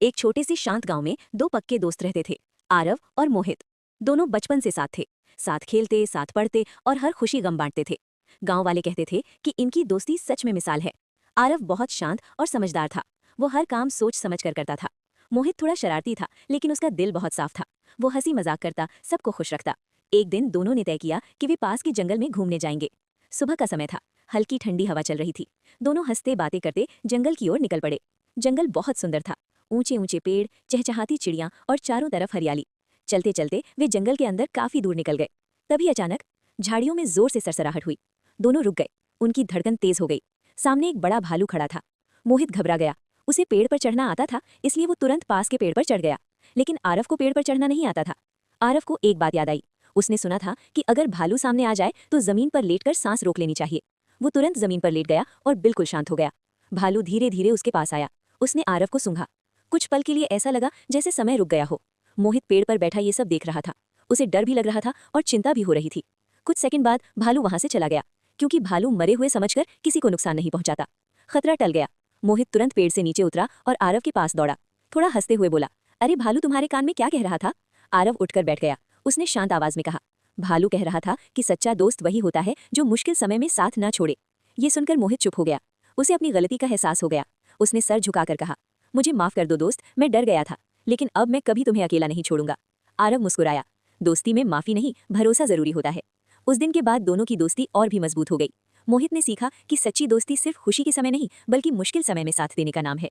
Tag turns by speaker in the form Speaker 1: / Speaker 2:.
Speaker 1: एक छोटे से शांत गांव में दो पक्के दोस्त रहते थे, आरव और मोहित। दोनों बचपन से साथ थे, साथ खेलते, साथ पढ़ते और हर खुशी गम बांटते थे। गांव वाले कहते थे कि इनकी दोस्ती सच में मिसाल है। आरव बहुत शांत और समझदार था। वो हर काम सोच समझ कर करता था। मोहित थोड़ा शरारती था, लेकिन उसका दिल बहुत साफ था। वो हंसी मजाक करता, सबको खुश रखता। एक दिन दोनों ने तय किया कि वे पास के जंगल में घूमने जाएंगे। सुबह का समय था, हल्की ठंडी हवा चल रही थी। दोनों हंसते बातें करते जंगल की ओर निकल पड़े। जंगल बहुत सुंदर था, ऊंचे ऊंचे पेड़, चहचहाती चिड़ियां और चारों तरफ हरियाली। चलते चलते वे जंगल के अंदर काफी दूर निकल गए। तभी अचानक झाड़ियों में जोर से सरसराहट हुई। दोनों रुक गए। उनकी धड़कन तेज हो गई। सामने एक बड़ा भालू खड़ा था। मोहित घबरा गया। उसे पेड़ पर चढ़ना आता था, इसलिए वो तुरंत पास के पेड़ पर चढ़ गया। लेकिन आरव को पेड़ पर चढ़ना नहीं आता था। आरव को एक बात याद आई। उसने सुना था कि अगर भालू सामने आ जाए तो जमीन पर लेटकर सांस रोक लेनी चाहिए। वो तुरंत जमीन पर लेट गया और बिल्कुल शांत हो गया। भालू धीरे धीरे उसके पास आया। उसने आरव को सूंघा। कुछ पल के लिए ऐसा लगा जैसे समय रुक गया हो। मोहित पेड़ पर बैठा ये सब देख रहा था। उसे डर भी लग रहा था और चिंता भी हो रही थी। कुछ सेकंड बाद भालू वहां से चला गया, क्योंकि भालू मरे हुए समझकर किसी को नुकसान नहीं पहुंचाता। खतरा टल गया। मोहित तुरंत पेड़ से नीचे उतरा और आरव के पास दौड़ा। थोड़ा हंसते हुए बोला, अरे भालू तुम्हारे कान में क्या कह रहा था? आरव उठकर बैठ गया। उसने शांत आवाज में कहा, भालू कह रहा था कि सच्चा दोस्त वही होता है जो मुश्किल समय में साथ ना छोड़े। ये सुनकर मोहित चुप हो गया। उसे अपनी गलती का एहसास हो गया। उसने सर झुकाकर कहा, मुझे माफ कर दो दोस्त, मैं डर गया था, लेकिन अब मैं कभी तुम्हें अकेला नहीं छोड़ूंगा। आरव मुस्कुराया। दोस्ती में माफी नहीं, भरोसा जरूरी होता है। उस दिन के बाद दोनों की दोस्ती और भी मजबूत हो गई। मोहित ने सीखा कि सच्ची दोस्ती सिर्फ खुशी के समय नहीं, बल्कि मुश्किल समय में साथ देने का नाम है।